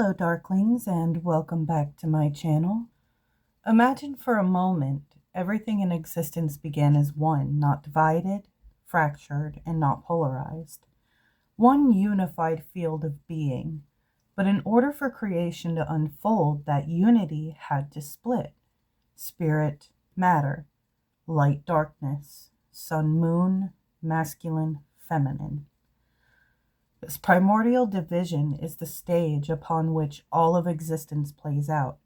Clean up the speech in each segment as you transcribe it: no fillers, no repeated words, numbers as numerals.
Hello Darklings, and welcome back to my channel. Imagine for a moment everything in existence began as one, not divided, fractured, and not polarized. One unified field of being. But in order for creation to unfold, that unity had to split. Spirit, matter, light, darkness, sun, moon, masculine, feminine. This primordial division is the stage upon which all of existence plays out.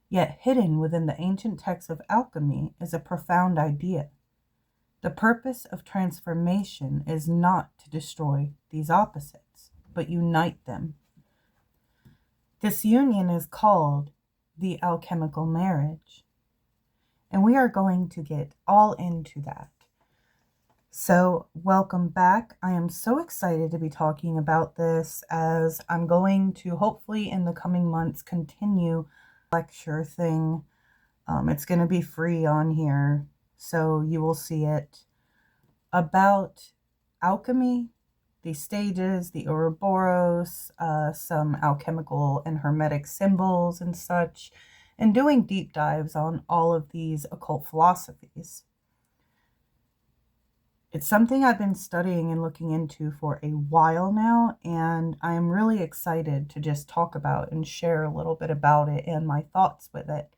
Yet hidden within the ancient texts of alchemy is a profound idea. The purpose of transformation is not to destroy these opposites, but unite them. This union is called the alchemical marriage. And we are going to get all into that. So welcome back. I am so excited to be talking about this, as I'm going to hopefully in the coming months continue the lecture thing. It's going to be free on here, so you will see it, about alchemy, the stages, the Ouroboros, some alchemical and hermetic symbols and such, and doing deep dives on all of these occult philosophies. It's something I've been studying and looking into for a while now, and I am really excited to just talk about and share a little bit about it and my thoughts with it.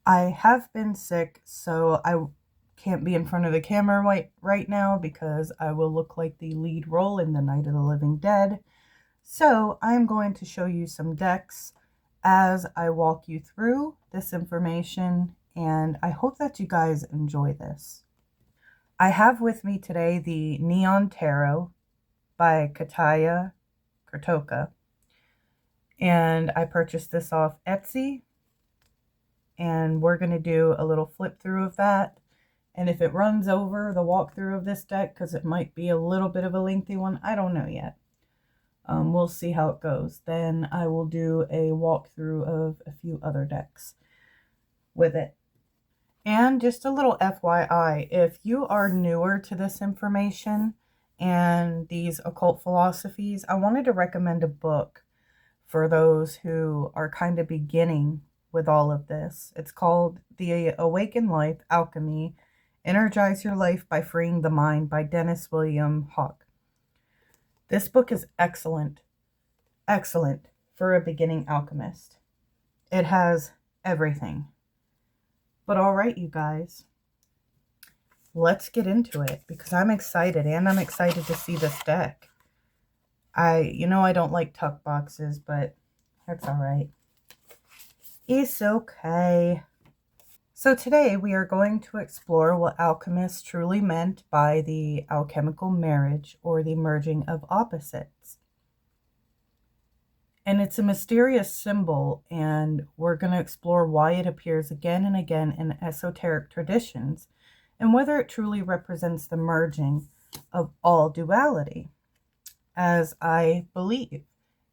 I have been sick, so I can't be in front of the camera right now because I will look like the lead role in The Night of the Living Dead. So I'm going to show you some decks as I walk you through this information, and I hope that you guys enjoy this. I have with me today the Neon Tarot by Kataya Kurtoka, and I purchased this off Etsy, and we're going to do a little flip through of that. And if it runs over the walkthrough of this deck, because it might be a little bit of a lengthy one, I don't know yet. We'll see how it goes. Then I will do a walkthrough of a few other decks with it. And just a little FYI, if you are newer to this information and these occult philosophies, I wanted to recommend a book for those who are kind of beginning with all of this. It's called The Awakened Life, Alchemy, Energize Your Life by Freeing the Mind by Dennis William Hawk. This book is excellent for a beginning alchemist. It has everything. But all right, you guys, let's get into it, because I'm excited, and I'm excited to see this deck. I don't like tuck boxes, but that's all right. It's okay. So today we are going to explore what alchemists truly meant by the alchemical marriage, or the merging of opposites. And it's a mysterious symbol, and we're going to explore why it appears again and again in esoteric traditions, and whether it truly represents the merging of all duality, as I believe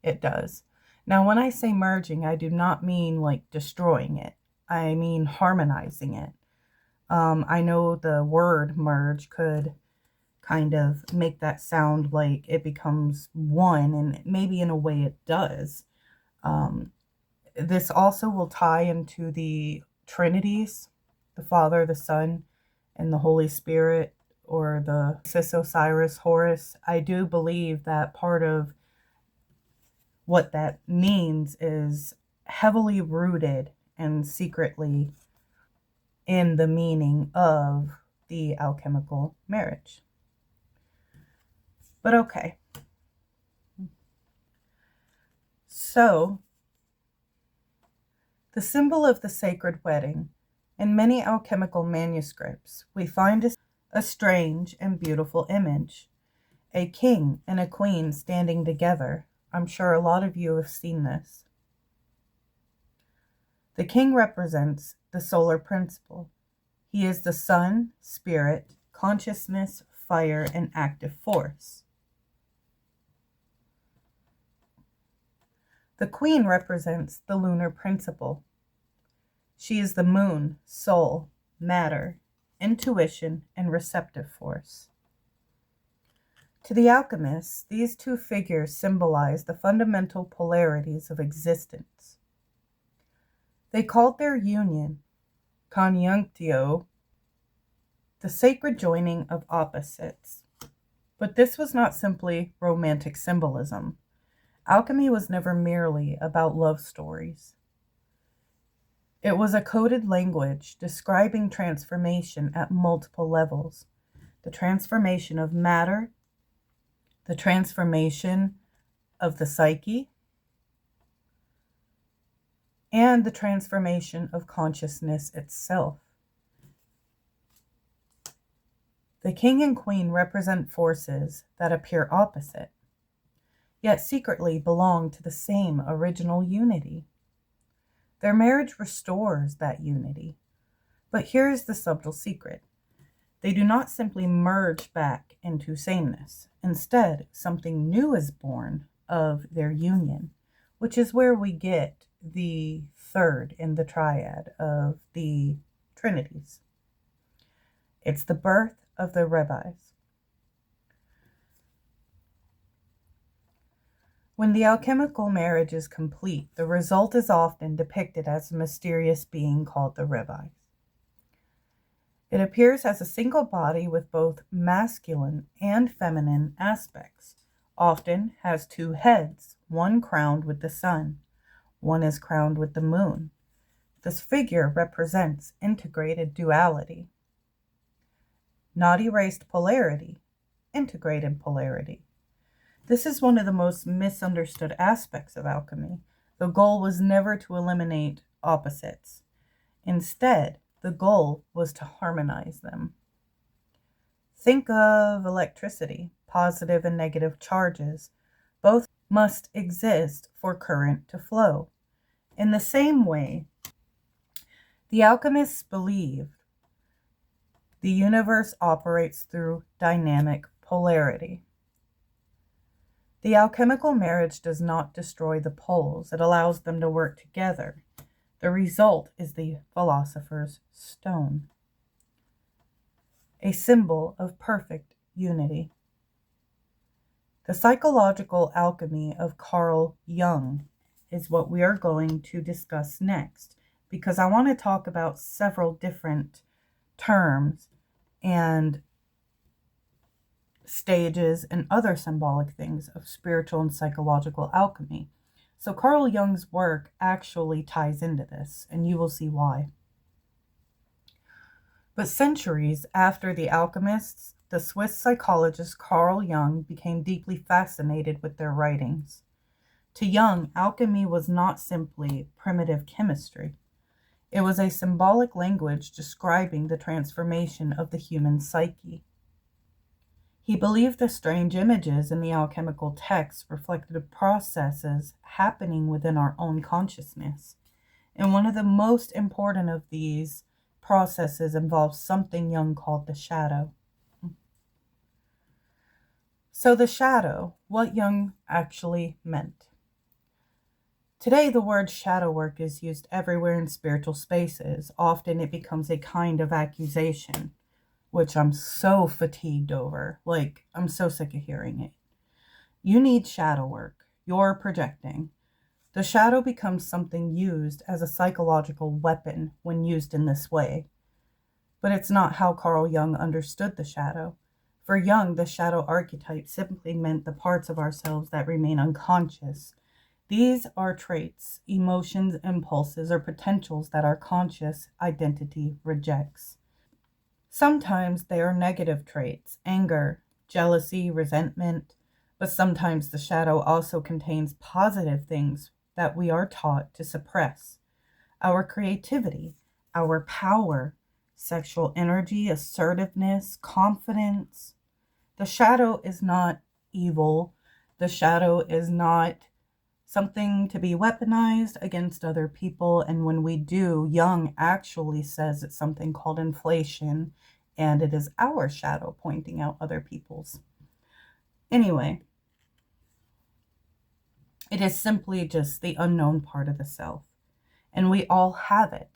it does. Now, when I say merging, I do not mean like destroying it. I mean harmonizing it. I know the word merge could kind of make that sound like it becomes one, and maybe in a way it does. This also will tie into the Trinities, the Father, the Son, and the Holy Spirit, or the Sis Osiris Horus. I do believe that part of what that means is heavily rooted and secretly in the meaning of the alchemical marriage. But okay. So, the symbol of the sacred wedding. In many alchemical manuscripts, we find a strange and beautiful image. A king and a queen standing together. I'm sure a lot of you have seen this. The king represents the solar principle. He is the sun, spirit, consciousness, fire, and active force. The queen represents the lunar principle. She is the moon, soul, matter, intuition, and receptive force. To the alchemists, these two figures symbolize the fundamental polarities of existence. They called their union, conjunctio, the sacred joining of opposites. But this was not simply romantic symbolism. Alchemy was never merely about love stories. It was a coded language describing transformation at multiple levels. The transformation of matter, the transformation of the psyche, and the transformation of consciousness itself. The king and queen represent forces that appear opposite, yet secretly belong to the same original unity. Their marriage restores that unity. But here is the subtle secret. They do not simply merge back into sameness. Instead, something new is born of their union, which is where we get the third in the triad of the Trinities. It's the birth of the Rabis. When the alchemical marriage is complete, the result is often depicted as a mysterious being called the Rabis. It appears as a single body with both masculine and feminine aspects, often has two heads, one crowned with the sun, one is crowned with the moon. This figure represents integrated duality. Not erased polarity, integrated polarity. This is one of the most misunderstood aspects of alchemy. The goal was never to eliminate opposites. Instead, the goal was to harmonize them. Think of electricity, positive and negative charges. Both must exist for current to flow. In the same way, the alchemists believed the universe operates through dynamic polarity. The alchemical marriage does not destroy the poles, it allows them to work together. The result is the philosopher's stone, a symbol of perfect unity. The psychological alchemy of Carl Jung is what we are going to discuss next, because I want to talk about several different terms and stages and other symbolic things of spiritual and psychological alchemy. So Carl Jung's work actually ties into this, and you will see why. But centuries after the alchemists, the Swiss psychologist Carl Jung became deeply fascinated with their writings. To Jung, alchemy was not simply primitive chemistry. It was a symbolic language describing the transformation of the human psyche. He believed the strange images in the alchemical texts reflected processes happening within our own consciousness. And one of the most important of these processes involves something Jung called the shadow. So the shadow, what Jung actually meant. Today, the word shadow work is used everywhere in spiritual spaces. Often it becomes a kind of accusation, which I'm so fatigued over. I'm so sick of hearing it. You need shadow work. You're projecting. The shadow becomes something used as a psychological weapon when used in this way. But it's not how Carl Jung understood the shadow. For Jung, the shadow archetype simply meant the parts of ourselves that remain unconscious. These are traits, emotions, impulses, or potentials that our conscious identity rejects. Sometimes they are negative traits, anger, jealousy, resentment, but sometimes the shadow also contains positive things that we are taught to suppress. Our creativity, our power, sexual energy, assertiveness, confidence. The shadow is not evil. The shadow is not something to be weaponized against other people. And when we do, Jung actually says it's something called inflation, and it is our shadow pointing out other people's. Anyway, it is simply just the unknown part of the self, and we all have it.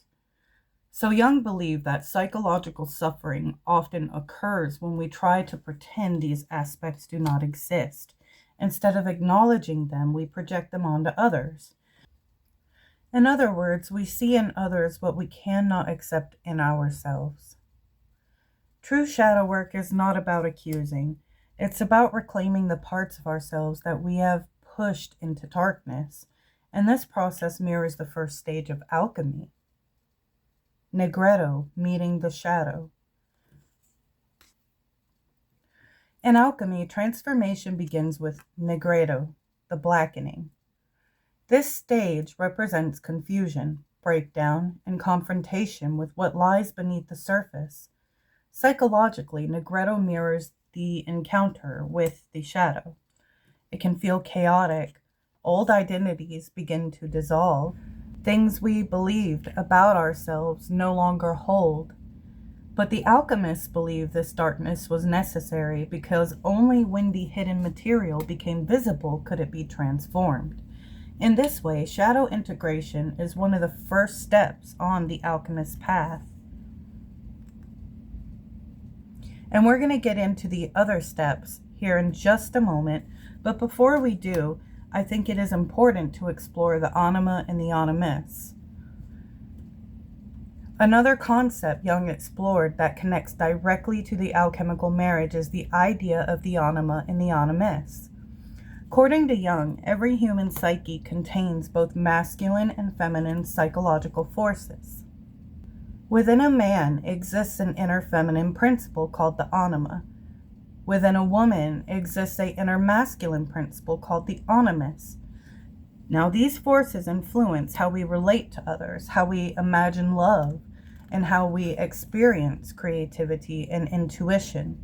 So Jung believed that psychological suffering often occurs when we try to pretend these aspects do not exist. Instead of acknowledging them, we project them onto others. In other words, we see in others what we cannot accept in ourselves. True shadow work is not about accusing. It's about reclaiming the parts of ourselves that we have pushed into darkness. And this process mirrors the first stage of alchemy. Nigredo, meeting the shadow. In alchemy, transformation begins with Nigredo, the blackening. This stage represents confusion, breakdown, and confrontation with what lies beneath the surface. Psychologically, Nigredo mirrors the encounter with the shadow. It can feel chaotic. Old identities begin to dissolve. Things we believed about ourselves no longer hold. But the alchemists believed this darkness was necessary because only when the hidden material became visible could it be transformed. In this way, shadow integration is one of the first steps on the alchemist's path. And we're going to get into the other steps here in just a moment, but before we do, I think it is important to explore the anima and the animus. Another concept Jung explored that connects directly to the alchemical marriage is the idea of the anima and the animus. According to Jung, every human psyche contains both masculine and feminine psychological forces. Within a man exists an inner feminine principle called the anima. Within a woman exists an inner masculine principle called the animus. Now, these forces influence how we relate to others, how we imagine love, and how we experience creativity and intuition.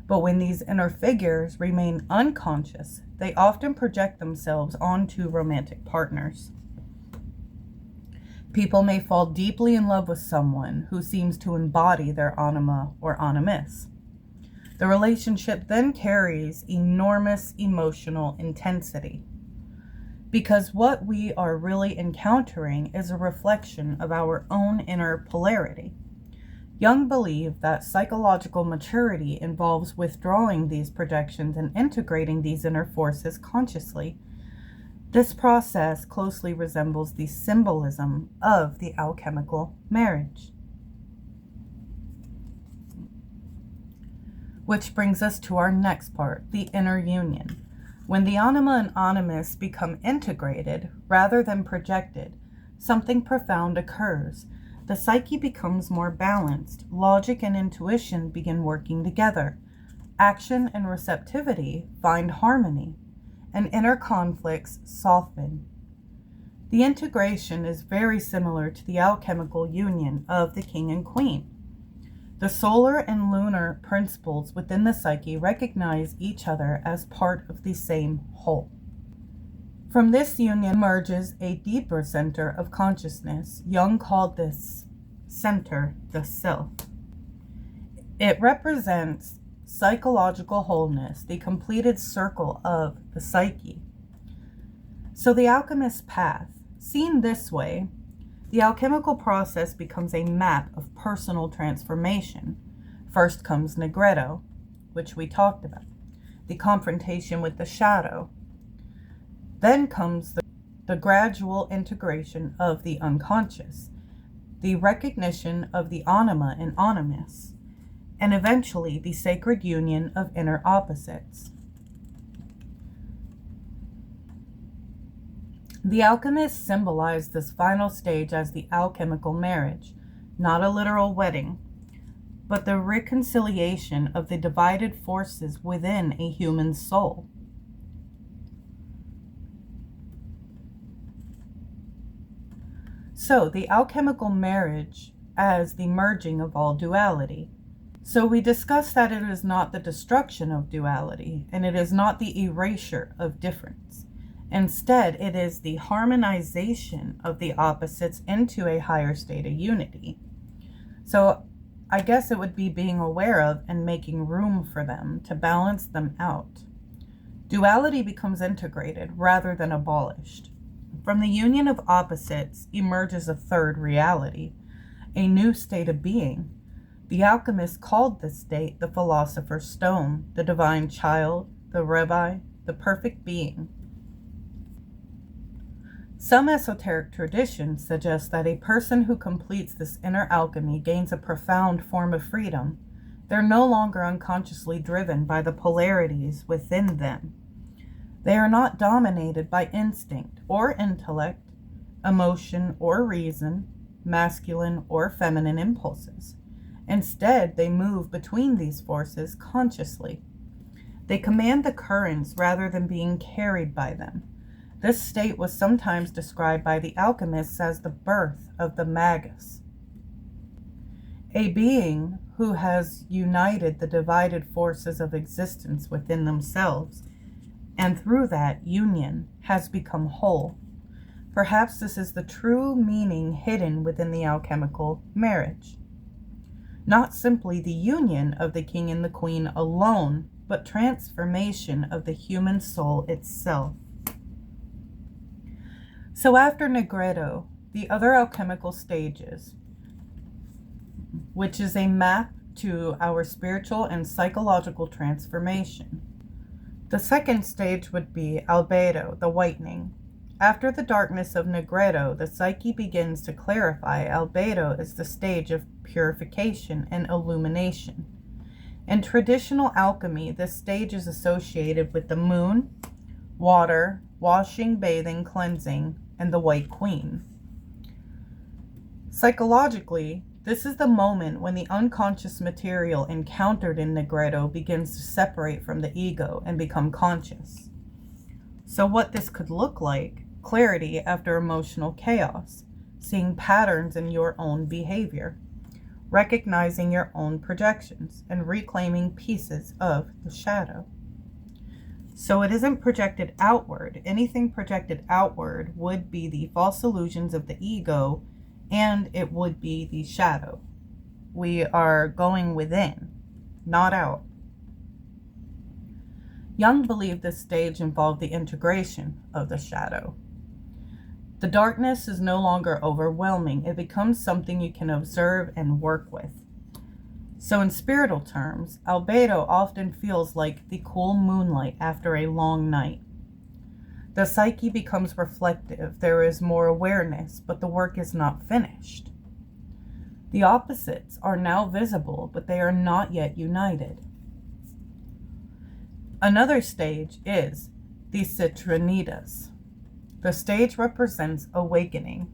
But when these inner figures remain unconscious, they often project themselves onto romantic partners. People may fall deeply in love with someone who seems to embody their anima or animus. The relationship then carries enormous emotional intensity, because what we are really encountering is a reflection of our own inner polarity. Jung believed that psychological maturity involves withdrawing these projections and integrating these inner forces consciously. This process closely resembles the symbolism of the alchemical marriage. Which brings us to our next part, the inner union. When the anima and animus become integrated rather than projected, something profound occurs. The psyche becomes more balanced. Logic and intuition begin working together. Action and receptivity find harmony, and inner conflicts soften. The integration is very similar to the alchemical union of the king and queen. The solar and lunar principles within the psyche recognize each other as part of the same whole. From this union emerges a deeper center of consciousness. Jung called this center the self. It represents psychological wholeness, the completed circle of the psyche. So the alchemist's path, seen this way, the alchemical process becomes a map of personal transformation. First comes Nigredo, which we talked about, the confrontation with the shadow. Then comes the gradual integration of the unconscious, the recognition of the anima and animus, and eventually the sacred union of inner opposites. The alchemists symbolize this final stage as the alchemical marriage, not a literal wedding, but the reconciliation of the divided forces within a human soul. So, the alchemical marriage as the merging of all duality. So we discussed that it is not the destruction of duality, and it is not the erasure of difference. Instead, it is the harmonization of the opposites into a higher state of unity. So I guess it would be being aware of and making room for them to balance them out. Duality becomes integrated rather than abolished. From the union of opposites emerges a third reality. a new state of being. The alchemists called this state the Philosopher's Stone, the divine child, the Rabbi, the perfect being. Some esoteric traditions suggest that a person who completes this inner alchemy gains a profound form of freedom. They're no longer unconsciously driven by the polarities within them. They are not dominated by instinct or intellect, emotion or reason, masculine or feminine impulses. Instead, they move between these forces consciously. They command the currents rather than being carried by them. This state was sometimes described by the alchemists as the birth of the magus, a being who has united the divided forces of existence within themselves, and through that union has become whole. Perhaps this is the true meaning hidden within the alchemical marriage. Not simply the union of the king and the queen alone, but transformation of the human soul itself. So after Nigredo, the other alchemical stages, which is a map to our spiritual and psychological transformation. The second stage would be Albedo, the whitening. After the darkness of Nigredo, the psyche begins to clarify. Albedo is the stage of purification and illumination. In traditional alchemy, this stage is associated with the moon, water, washing, bathing, cleansing, and the White Queen. Psychologically, this is the moment when the unconscious material encountered in Nigredo begins to separate from the ego and become conscious. So what this could look like: clarity after emotional chaos, seeing patterns in your own behavior, recognizing your own projections, and reclaiming pieces of the shadow. So it isn't projected outward. Anything projected outward would be the false illusions of the ego, and it would be the shadow. We are going within, not out. Jung believed this stage involved the integration of the shadow. The darkness is no longer overwhelming. It becomes something you can observe and work with. So in spiritual terms, Albedo often feels like the cool moonlight after a long night. The psyche becomes reflective. There is more awareness, but the work is not finished. The opposites are now visible, but they are not yet united. Another stage is the Citrinitas. The stage represents awakening.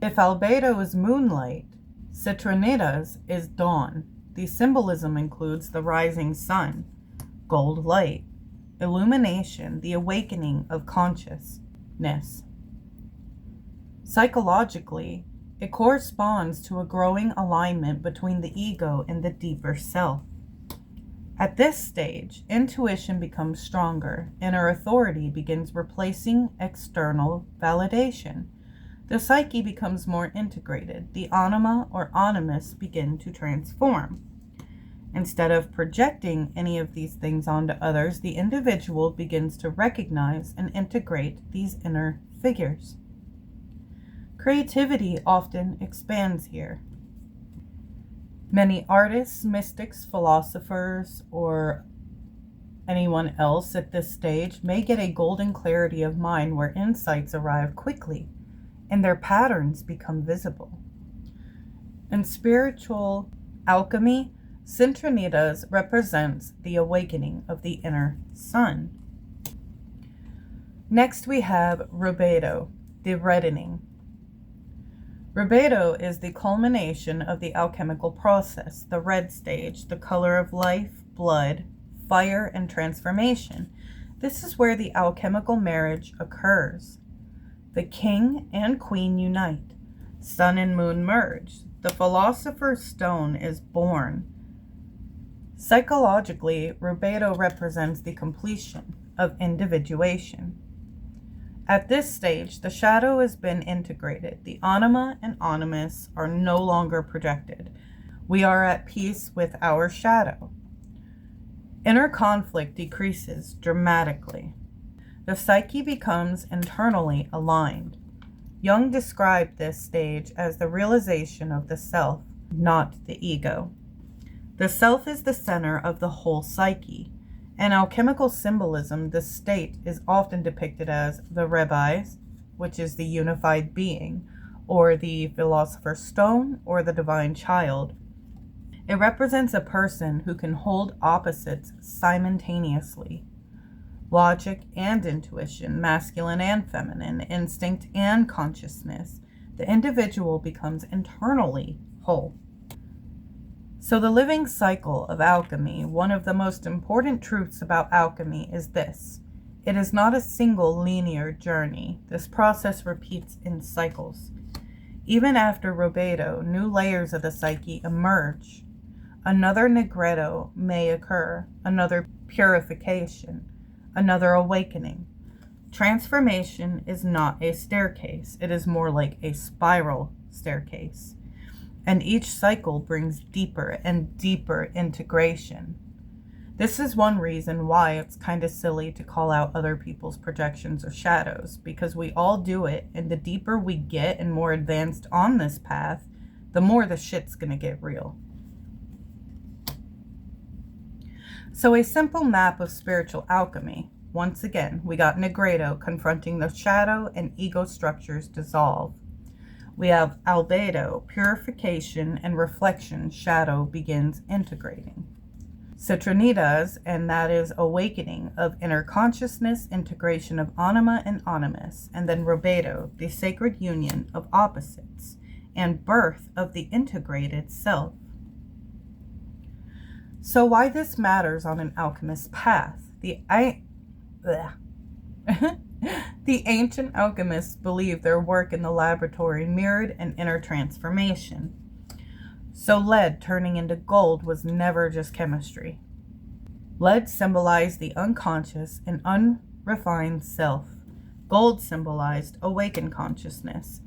If Albedo is moonlight, Citrinitas is dawn. The symbolism includes the rising sun, gold light, illumination, the awakening of consciousness. Psychologically, it corresponds to a growing alignment between the ego and the deeper self. At this stage, intuition becomes stronger. Inner authority begins replacing external validation. The psyche becomes more integrated. The anima or animus begin to transform. Instead of projecting any of these things onto others, the individual begins to recognize and integrate these inner figures. Creativity often expands here. Many artists, mystics, philosophers, or anyone else at this stage may get a golden clarity of mind where insights arrive quickly and their patterns become visible. In spiritual alchemy, Citrinitas represents the awakening of the inner sun. Next we have Rubedo, the reddening. Rubedo is the culmination of the alchemical process, the red stage, the color of life, blood, fire, and transformation. This is where the alchemical marriage occurs. The king and queen unite. Sun and moon merge. The Philosopher's Stone is born. Psychologically, Rubedo represents the completion of individuation. At this stage, the shadow has been integrated. The anima and animus are no longer projected. We are at peace with our shadow. Inner conflict decreases dramatically. The psyche becomes internally aligned. Jung described this stage as the realization of the self, not the ego. The self is the center of the whole psyche. In alchemical symbolism, this state is often depicted as the Rabis, which is the unified being, or the Philosopher's Stone, or the Divine Child. It represents a person who can hold opposites simultaneously. Logic and intuition, masculine and feminine, instinct and consciousness. The individual becomes internally whole. So the living cycle of alchemy, one of the most important truths about alchemy is this. It is not a single linear journey. This process repeats in cycles. Even after Rubedo, new layers of the psyche emerge. Another Nigredo may occur, another purification, another awakening. Transformation is not a staircase. It is more like a spiral staircase. And each cycle brings deeper and deeper integration. This is one reason why it's kind of silly to call out other people's projections or shadows, because we all do it, and the deeper we get and more advanced on this path, the more the shit's gonna get real. So a simple map of spiritual alchemy. Once again, we got Nigredo, confronting the shadow and ego structures dissolve. We have Albedo, purification and reflection, shadow begins integrating. Citrinitas, and that is awakening of inner consciousness, integration of Anima and Animus. And then Rubedo, the sacred union of opposites, and birth of the integrated self. So why this matters on an alchemist's path? The ancient alchemists believed their work in the laboratory mirrored an inner transformation. So lead turning into gold was never just chemistry. Lead symbolized the unconscious and unrefined self. Gold symbolized awakened consciousness.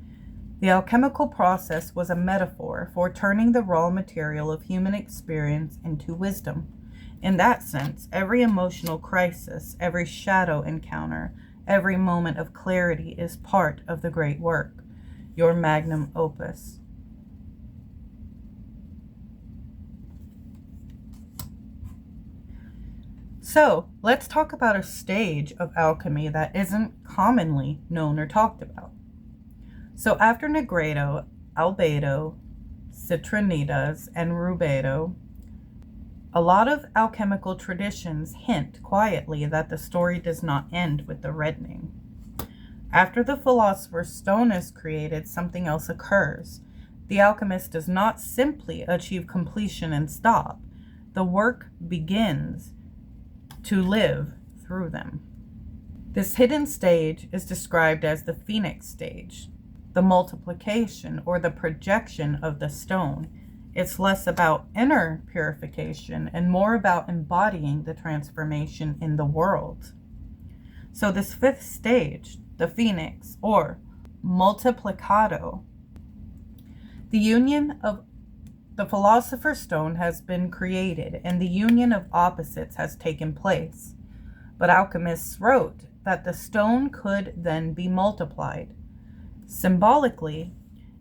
The alchemical process was a metaphor for turning the raw material of human experience into wisdom. In that sense, every emotional crisis, every shadow encounter, every moment of clarity is part of the great work, your magnum opus. So, let's talk about a stage of alchemy that isn't commonly known or talked about. So after Nigredo, Albedo, Citrinitas, and Rubedo, a lot of alchemical traditions hint quietly that the story does not end with the reddening. After the Philosopher's Stone is created, something else occurs. The alchemist does not simply achieve completion and stop. The work begins to live through them. This hidden stage is described as the Phoenix stage, the multiplication or the projection of the stone. It's less about inner purification and more about embodying the transformation in the world. So this fifth stage, the Phoenix or multiplicado, the union of the Philosopher's Stone has been created and the union of opposites has taken place. But alchemists wrote that the stone could then be multiplied. Symbolically,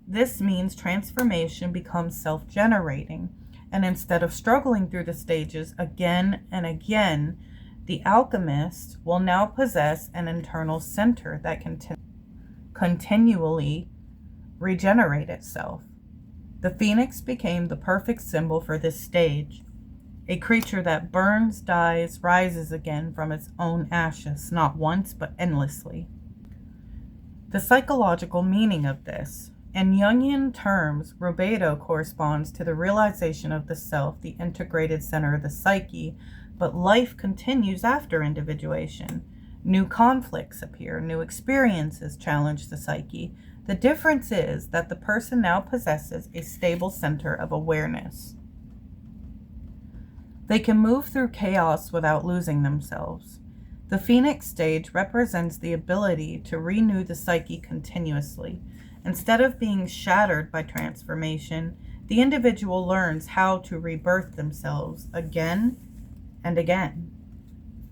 this means transformation becomes self-generating, and instead of struggling through the stages again and again, the alchemist will now possess an internal center that can continually regenerate itself. The phoenix became the perfect symbol for this stage, a creature that burns, dies, rises again from its own ashes, not once but endlessly. The psychological meaning of this. In Jungian terms, Rubedo corresponds to the realization of the self, the integrated center of the psyche, but life continues after individuation. New conflicts appear, new experiences challenge the psyche. The difference is that the person now possesses a stable center of awareness. They can move through chaos without losing themselves. The Phoenix stage represents the ability to renew the psyche continuously. Instead of being shattered by transformation, the individual learns how to rebirth themselves again and again.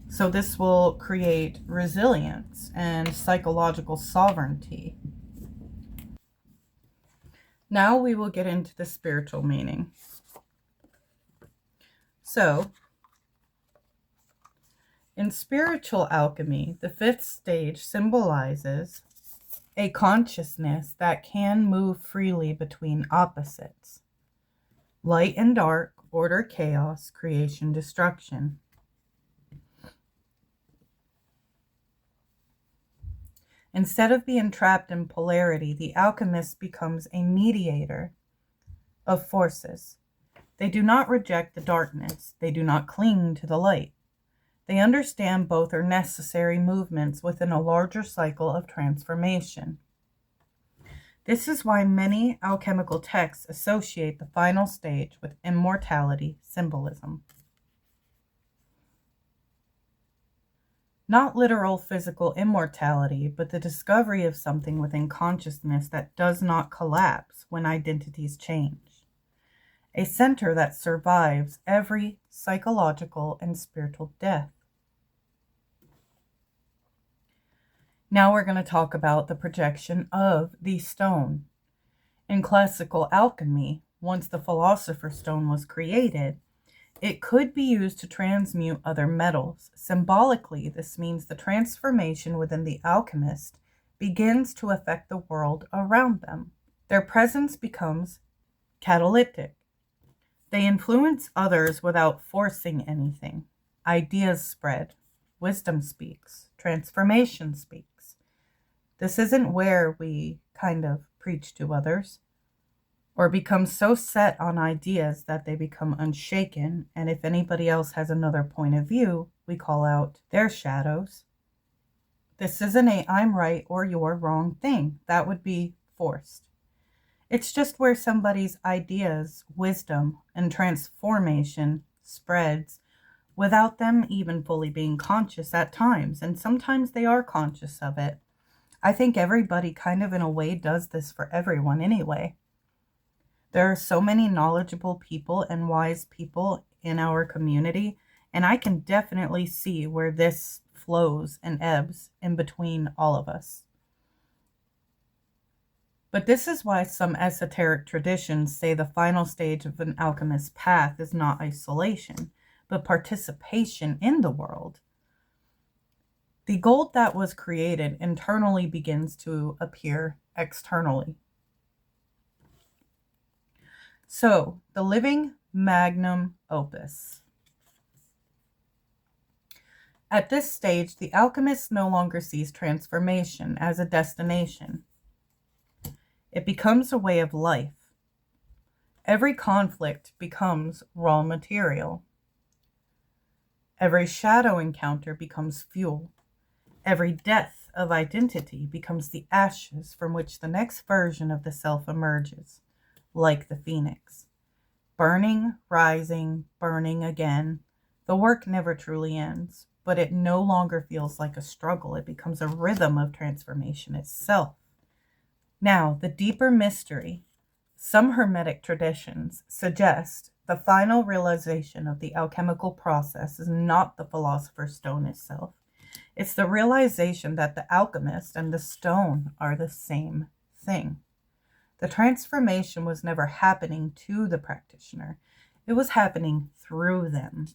So this will create resilience and psychological sovereignty. Now we will get into the spiritual meaning. So, in spiritual alchemy, the fifth stage symbolizes a consciousness that can move freely between opposites: light and dark, order, chaos, creation, destruction. Instead of being trapped in polarity, the alchemist becomes a mediator of forces. They do not reject the darkness. They do not cling to the light. They understand both are necessary movements within a larger cycle of transformation. This is why many alchemical texts associate the final stage with immortality symbolism. Not literal physical immortality, but the discovery of something within consciousness that does not collapse when identities change. A center that survives every psychological and spiritual death. Now we're going to talk about the projection of the stone. In classical alchemy, once the Philosopher stone was created, it could be used to transmute other metals. Symbolically, this means the transformation within the alchemist begins to affect the world around them. Their presence becomes catalytic. They influence others without forcing anything. Ideas spread. Wisdom speaks. Transformation speaks. This isn't where we kind of preach to others or become so set on ideas that they become unshaken, and if anybody else has another point of view, we call out their shadows. This isn't a I'm right or you're wrong thing. That would be forced. It's just where somebody's ideas, wisdom, and transformation spreads without them even fully being conscious at times, and sometimes they are conscious of it. I think everybody kind of in a way does this for everyone anyway. There are so many knowledgeable people and wise people in our community, and I can definitely see where this flows and ebbs in between all of us. But this is why some esoteric traditions say the final stage of an alchemist's path is not isolation, but participation in the world. The gold that was created internally begins to appear externally. So, the living magnum opus. At this stage, the alchemist no longer sees transformation as a destination. It becomes a way of life. Every conflict becomes raw material. Every shadow encounter becomes fuel. Every death of identity becomes the ashes from which the next version of the self emerges. Like the phoenix. Burning, rising, burning again. The work never truly ends, but it no longer feels like a struggle. It becomes a rhythm of transformation itself. Now, the deeper mystery. Some Hermetic traditions suggest the final realization of the alchemical process is not the Philosopher's stone itself. It's the realization that the alchemist and the stone are the same thing. The transformation was never happening to the practitioner. It was happening through them.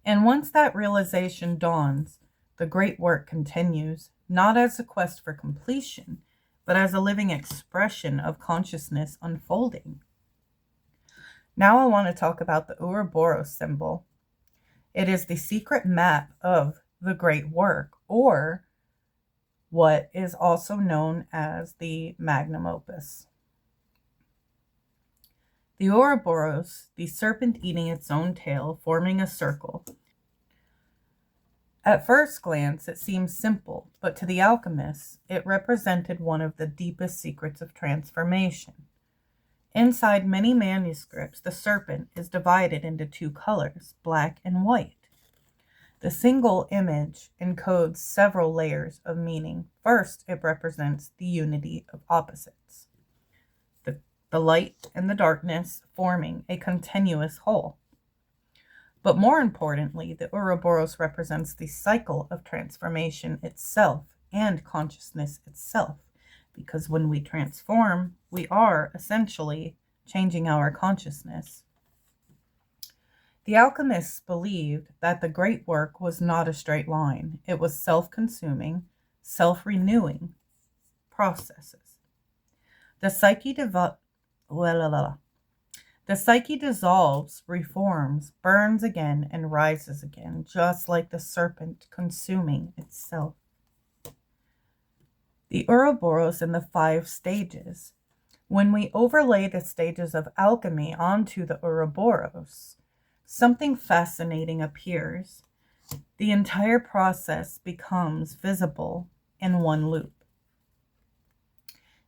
And once that realization dawns, the great work continues, not as a quest for completion, but as a living expression of consciousness unfolding. Now I want to talk about the Ouroboros symbol. It is the secret map of the great work, or what is also known as the magnum opus. The Ouroboros, the serpent eating its own tail, forming a circle. At first glance, it seems simple, but to the alchemists, it represented one of the deepest secrets of transformation. Inside many manuscripts, the serpent is divided into two colors, black and white. The single image encodes several layers of meaning. First, it represents the unity of opposites, the light and the darkness forming a continuous whole. But more importantly, the Ouroboros represents the cycle of transformation itself and consciousness itself. because when we transform, we are essentially changing our consciousness. The alchemists believed that the great work was not a straight line. It was self-consuming, self-renewing processes. The psyche dissolves, reforms, burns again, and rises again, just like the serpent consuming itself. The Ouroboros and the 5 stages. When we overlay the stages of alchemy onto the Ouroboros, something fascinating appears. The entire process becomes visible in one loop.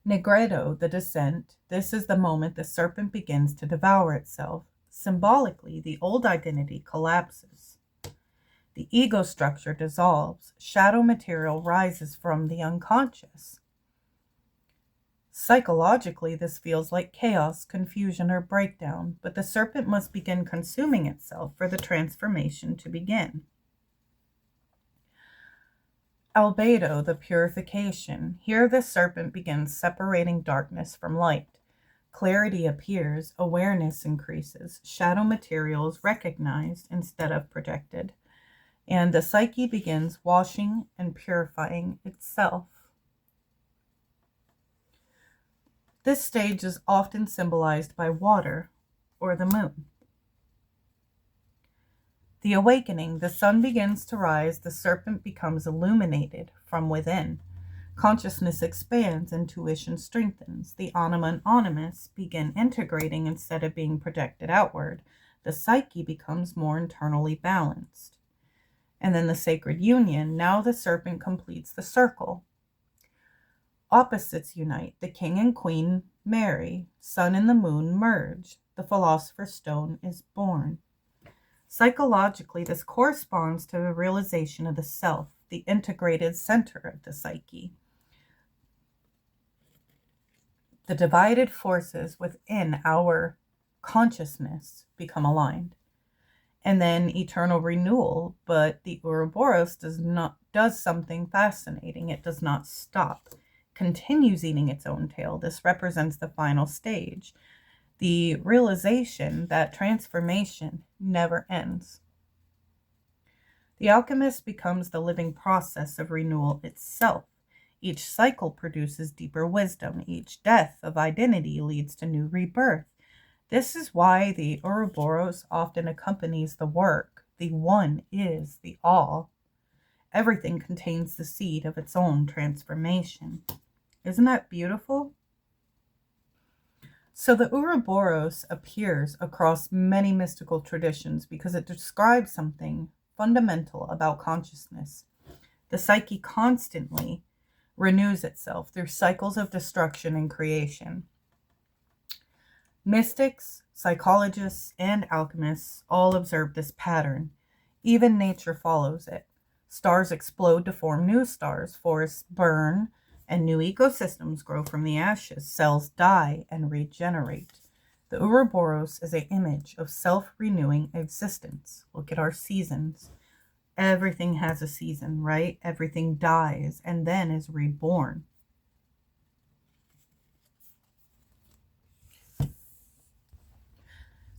Nigredo, the descent, this is the moment the serpent begins to devour itself. Symbolically, the old identity collapses. The ego structure dissolves. Shadow material rises from the unconscious. Psychologically, this feels like chaos, confusion, or breakdown, but the serpent must begin consuming itself for the transformation to begin. Albedo, the purification. Here the serpent begins separating darkness from light. Clarity appears, awareness increases, shadow material is recognized instead of projected, and the psyche begins washing and purifying itself. This stage is often symbolized by water or the moon. The awakening, the sun begins to rise, the serpent becomes illuminated from within. Consciousness expands, intuition strengthens. The Anima Animus begin integrating instead of being projected outward. The psyche becomes more internally balanced. And then the sacred union, now the serpent completes the circle. Opposites unite, the king and queen marry, sun and the moon merge, the philosopher's stone is born. Psychologically, this corresponds to the realization of the self, the integrated center of the psyche. The divided forces within our consciousness become aligned. And then eternal renewal, but the Ouroboros does something fascinating. It does not stop, continues eating its own tail. This represents the final stage. The realization that transformation never ends. The alchemist becomes the living process of renewal itself. Each cycle produces deeper wisdom. Each death of identity leads to new rebirth. This is why the Ouroboros often accompanies the work. The one is the all. Everything contains the seed of its own transformation. Isn't that beautiful? So the Ouroboros appears across many mystical traditions because it describes something fundamental about consciousness. The psyche constantly renews itself through cycles of destruction and creation. Mystics, psychologists, and alchemists all observe this pattern. Even nature follows it. Stars explode to form new stars, forests burn, and new ecosystems grow from the ashes. Cells die and regenerate. The Ouroboros is an image of self-renewing existence. Look at our seasons. Everything has a season, right? Everything dies and then is reborn.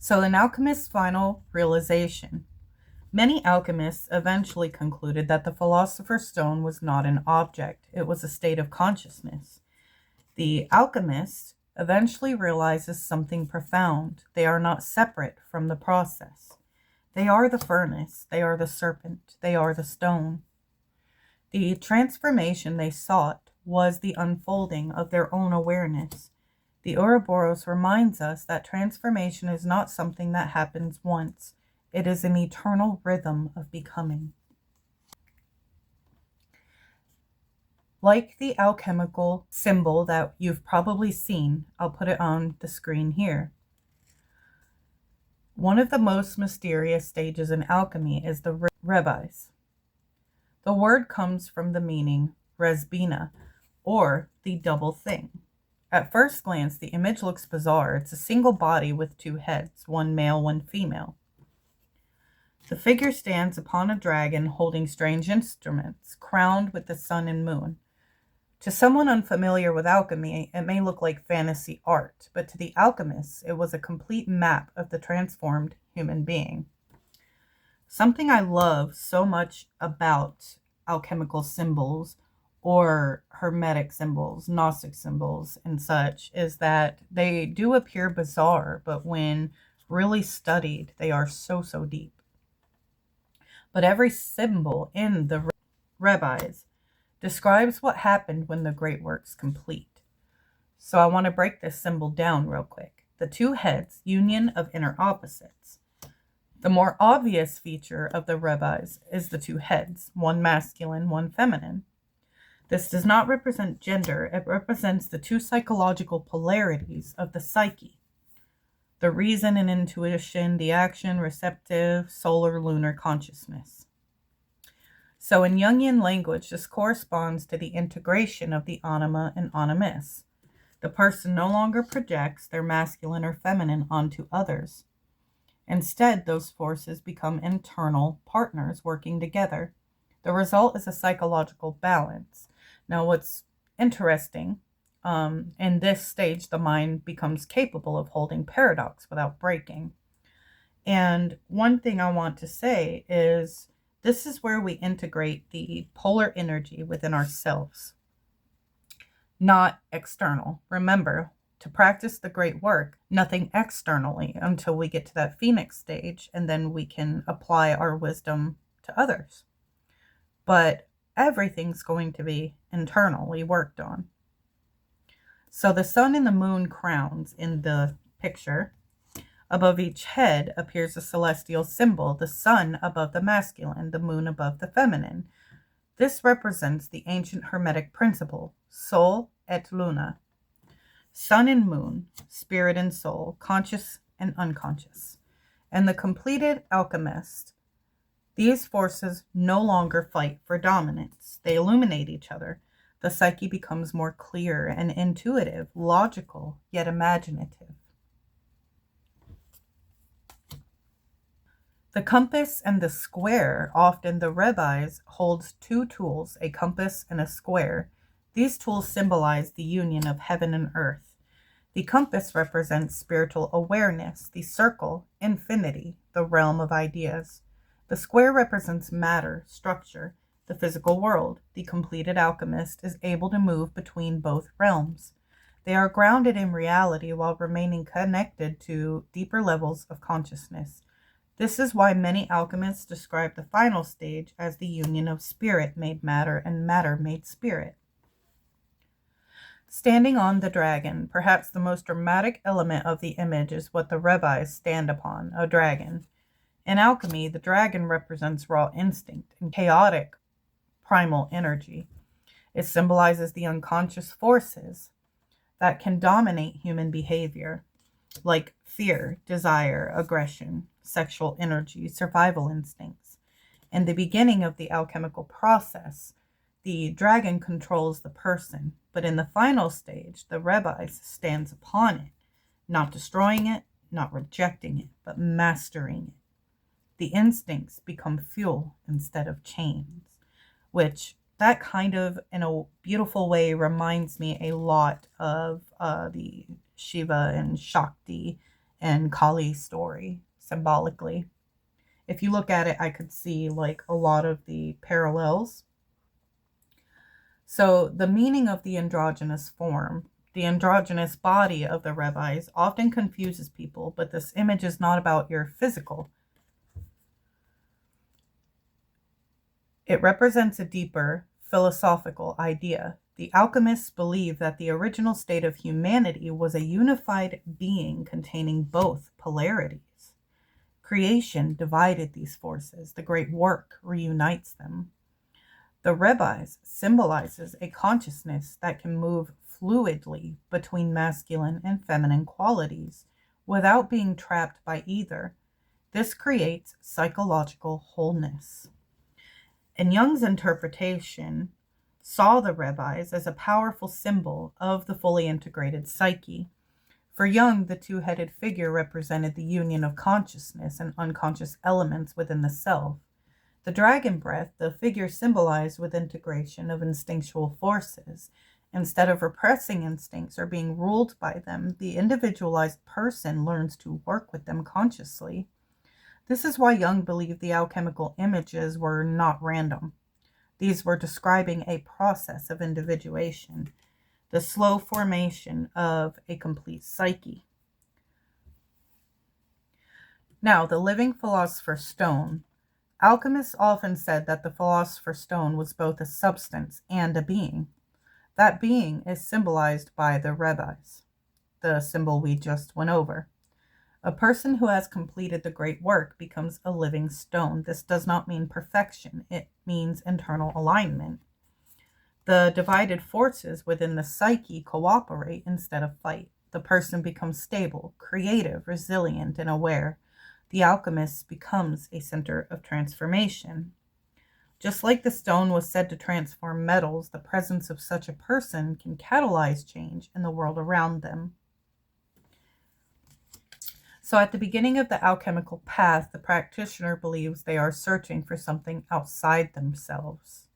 So an alchemist's final realization. Many alchemists eventually concluded that the Philosopher's Stone was not an object. It was a state of consciousness. The alchemist eventually realizes something profound. They are not separate from the process. They are the furnace. They are the serpent. They are the stone. The transformation they sought was the unfolding of their own awareness. The Ouroboros reminds us that transformation is not something that happens once. It is an eternal rhythm of becoming. Like the alchemical symbol that you've probably seen, I'll put it on the screen here. One of the most mysterious stages in alchemy is the Rabis. The word comes from the meaning resbina, or the double thing. At first glance, the image looks bizarre. It's a single body with two heads, one male, one female. The figure stands upon a dragon holding strange instruments, crowned with the sun and moon. To someone unfamiliar with alchemy, it may look like fantasy art, but to the alchemists, it was a complete map of the transformed human being. Something I love so much about alchemical symbols or hermetic symbols, Gnostic symbols, and such is that they do appear bizarre, but when really studied, they are so, so deep. But every symbol in the Rabis describes what happened when the great work's complete. So I want to break this symbol down real quick. The two heads, union of inner opposites. The more obvious feature of the Rabis is the two heads, one masculine, one feminine. This does not represent gender, it represents the two psychological polarities of the psyche. The reason and intuition, the action, receptive, solar, lunar consciousness. So in Jungian language, this corresponds to the integration of the anima and animus. The person no longer projects their masculine or feminine onto others. Instead, those forces become internal partners working together. The result is a psychological balance. Now, what's interesting, in this stage, the mind becomes capable of holding paradox without breaking. And one thing I want to say is, this is where we integrate the polar energy within ourselves, not external. Remember, to practice the great work, nothing externally until we get to that phoenix stage, and then we can apply our wisdom to others. But everything's going to be internally worked on. So the sun and the moon crowns in the picture. Above each head appears a celestial symbol, the sun above the masculine, the moon above the feminine. This represents the ancient Hermetic principle, sol et luna. Sun and moon, spirit and soul, conscious and unconscious. And the completed alchemist, these forces no longer fight for dominance. They illuminate each other. The psyche becomes more clear and intuitive, logical, yet imaginative. The compass and the square, often the Rabis holds two tools, a compass and a square. These tools symbolize the union of heaven and earth. The compass represents spiritual awareness, the circle, infinity, the realm of ideas. The square represents matter, structure, the physical world. The completed alchemist is able to move between both realms. They are grounded in reality while remaining connected to deeper levels of consciousness. This is why many alchemists describe the final stage as the union of spirit made matter and matter made spirit. Standing on the dragon, perhaps the most dramatic element of the image is what the Rabis stand upon, a dragon. In alchemy, the dragon represents raw instinct and chaotic primal energy. It symbolizes the unconscious forces that can dominate human behavior, like fear, desire, aggression, sexual energy, survival instincts. In the beginning of the alchemical process, the dragon controls the person, but in the final stage, the Rabis stands upon it, not destroying it, not rejecting it, but mastering it. The instincts become fuel instead of chains, which that kind of, in a beautiful way, reminds me a lot of the Shiva and Shakti and Kali story, symbolically. If you look at it, I could see like a lot of the parallels. So the meaning of the androgynous form, the androgynous body of the Rabis often confuses people, but this image is not about your physical. It represents a deeper philosophical idea. The alchemists believe that the original state of humanity was a unified being containing both polarities. Creation divided these forces. The great work reunites them. The Rabis symbolizes a consciousness that can move fluidly between masculine and feminine qualities without being trapped by either. This creates psychological wholeness. And Jung's interpretation saw the Rabis as a powerful symbol of the fully integrated psyche. For Jung, the two-headed figure represented the union of consciousness and unconscious elements within the self. The dragon breath, the figure symbolized with integration of instinctual forces. Instead of repressing instincts or being ruled by them, the individualized person learns to work with them consciously. This is why Jung believed the alchemical images were not random. These were describing a process of individuation, the slow formation of a complete psyche. Now, the living philosopher's stone. Alchemists often said that the philosopher's stone was both a substance and a being. That being is symbolized by the Rabis, the symbol we just went over. A person who has completed the great work becomes a living stone. This does not mean perfection. It means internal alignment. The divided forces within the psyche cooperate instead of fight. The person becomes stable, creative, resilient, and aware. The alchemist becomes a center of transformation. Just like the stone was said to transform metals, the presence of such a person can catalyze change in the world around them. So at the beginning of the alchemical path, the practitioner believes they are searching for something outside themselves,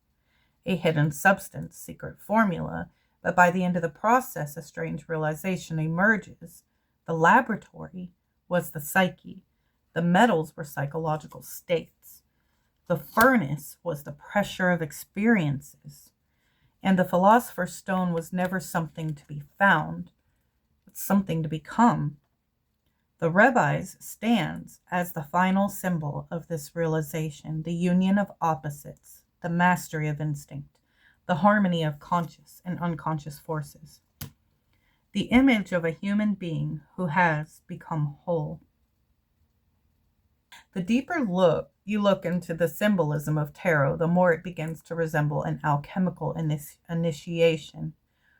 a hidden substance, secret formula, but by the end of the process, a strange realization emerges. The laboratory was the psyche. The metals were psychological states. The furnace was the pressure of experiences. And the philosopher's stone was never something to be found, but something to become. The Rabis stands as the final symbol of this realization, the union of opposites, the mastery of instinct, the harmony of conscious and unconscious forces, the image of a human being who has become whole. The deeper you look into the symbolism of tarot, the more it begins to resemble an alchemical initiation,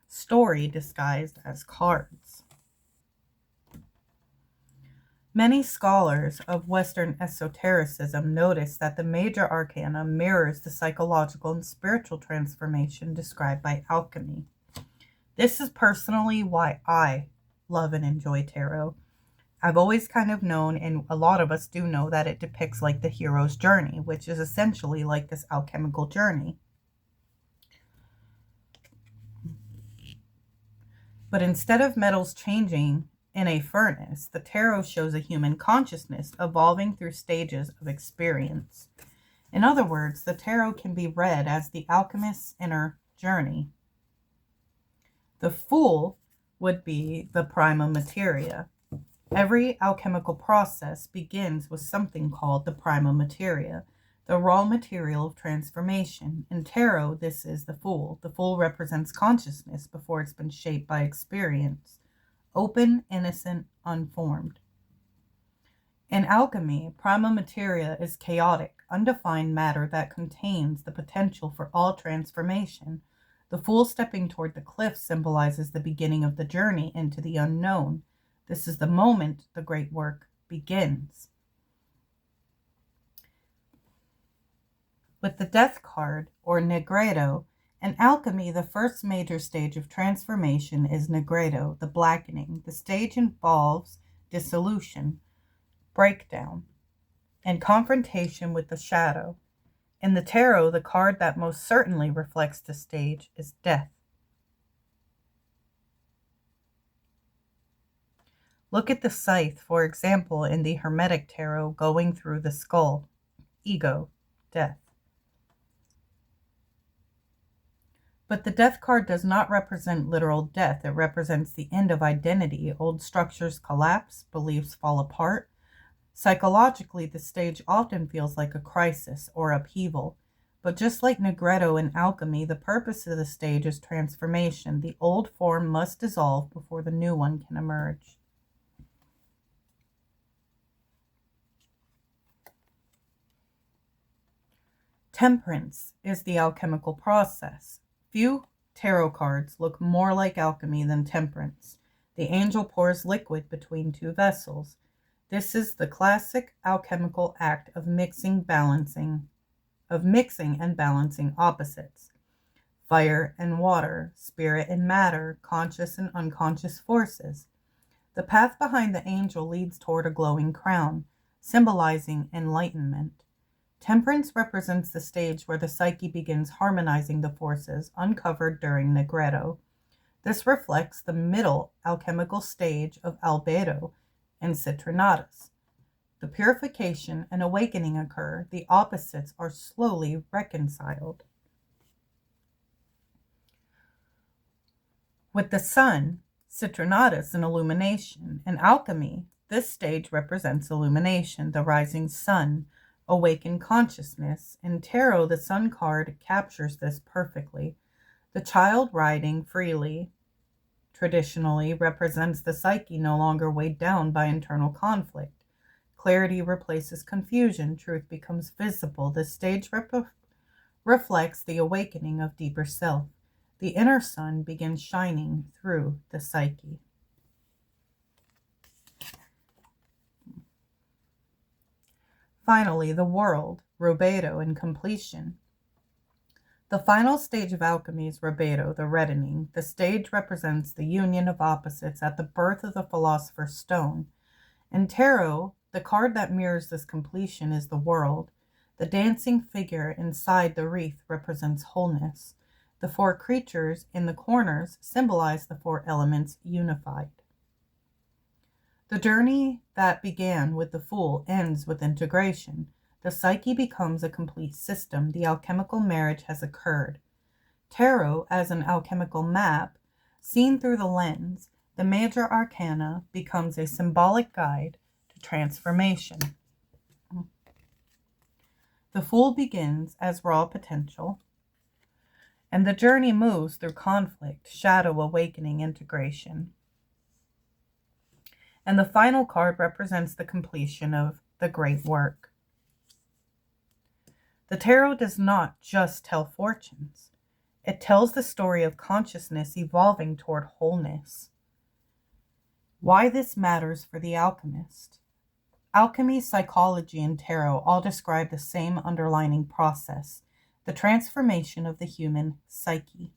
story disguised as cards. Many scholars of Western esotericism notice that the major arcana mirrors the psychological and spiritual transformation described by alchemy. This is personally why I love and enjoy tarot. I've always kind of known, and a lot of us do know, that it depicts like the hero's journey, which is essentially like this alchemical journey. But instead of metals changing in a furnace, the tarot shows a human consciousness evolving through stages of experience. In other words, the tarot can be read as the alchemist's inner journey. The Fool would be the prima materia. Every alchemical process begins with something called the prima materia, the raw material of transformation. In tarot, this is the Fool. The Fool represents consciousness before it's been shaped by experience. Open, innocent, unformed. In alchemy, prima materia is chaotic, undefined matter that contains the potential for all transformation. The Fool stepping toward the cliff symbolizes the beginning of the journey into the unknown. This is the moment the great work begins. With the Death card, or Nigredo, in alchemy, the first major stage of transformation is Nigredo, the blackening. The stage involves dissolution, breakdown, and confrontation with the shadow. In the tarot, the card that most certainly reflects the stage is Death. Look at the scythe, for example, in the Hermetic tarot going through the skull. Ego, death. But the Death card does not represent literal death. It represents the end of identity. Old structures collapse, beliefs fall apart. Psychologically, the stage often feels like a crisis or upheaval. But just like Nigredo in alchemy, the purpose of the stage is transformation. The old form must dissolve before the new one can emerge. Temperance is the alchemical process. Few tarot cards look more like alchemy than temperance. The angel pours liquid between two vessels. This is the classic alchemical act of mixing and balancing opposites. Fire and water, spirit and matter, conscious and unconscious forces. The path behind the angel leads toward a glowing crown, symbolizing enlightenment. Temperance represents the stage where the psyche begins harmonizing the forces uncovered during Nigredo. This reflects the middle alchemical stage of Albedo and Citrinitas. The purification and awakening occur, the opposites are slowly reconciled. With the sun, Citrinitas, and illumination, in alchemy, this stage represents illumination, the rising sun, awakened consciousness. In tarot, the sun card captures this perfectly. The child riding freely, traditionally, represents the psyche no longer weighed down by internal conflict. Clarity replaces confusion, truth becomes visible. This stage reflects the awakening of deeper self. The inner sun begins shining through the psyche. Finally, the world, Rubedo, and completion. The final stage of alchemy is Rubedo, the reddening. The stage represents the union of opposites at the birth of the Philosopher's Stone. In tarot, the card that mirrors this completion is the world. The dancing figure inside the wreath represents wholeness. The four creatures in the corners symbolize the four elements unified. The journey that began with the Fool ends with integration. The psyche becomes a complete system. The alchemical marriage has occurred. Tarot as an alchemical map, seen through the lens, the major arcana becomes a symbolic guide to transformation. The Fool begins as raw potential, and the journey moves through conflict, shadow, awakening, integration. And the final card represents the completion of the great work. The tarot does not just tell fortunes. It tells the story of consciousness evolving toward wholeness. Why this matters for the alchemist. Alchemy, psychology, and tarot all describe the same underlying process, the transformation of the human psyche.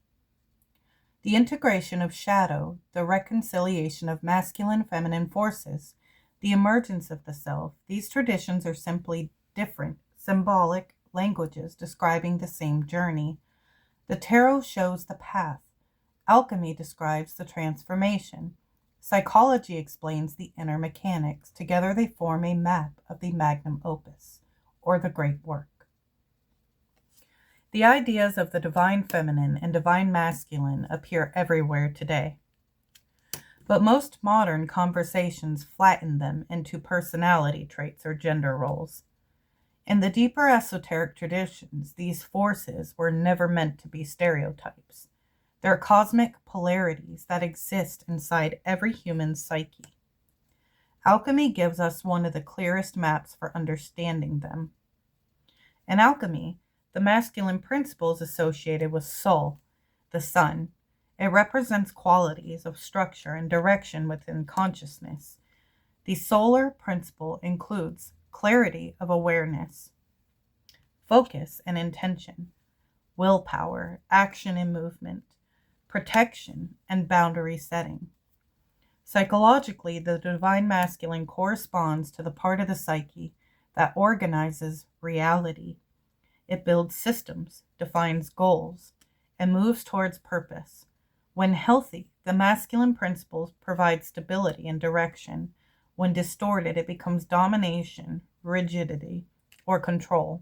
The integration of shadow, the reconciliation of masculine and feminine forces, the emergence of the self. These traditions are simply different, symbolic languages describing the same journey. The tarot shows the path. Alchemy describes the transformation. Psychology explains the inner mechanics. Together they form a map of the magnum opus, or the great work. The ideas of the divine feminine and divine masculine appear everywhere today. But most modern conversations flatten them into personality traits or gender roles. In the deeper esoteric traditions, these forces were never meant to be stereotypes. They're cosmic polarities that exist inside every human psyche. Alchemy gives us one of the clearest maps for understanding them. In alchemy, the masculine principle is associated with soul, the sun. It represents qualities of structure and direction within consciousness. The solar principle includes clarity of awareness, focus and intention, willpower, action and movement, protection and boundary setting. Psychologically, the divine masculine corresponds to the part of the psyche that organizes reality. It builds systems, defines goals, and moves towards purpose. When healthy, the masculine principles provide stability and direction. When distorted, it becomes domination, rigidity, or control.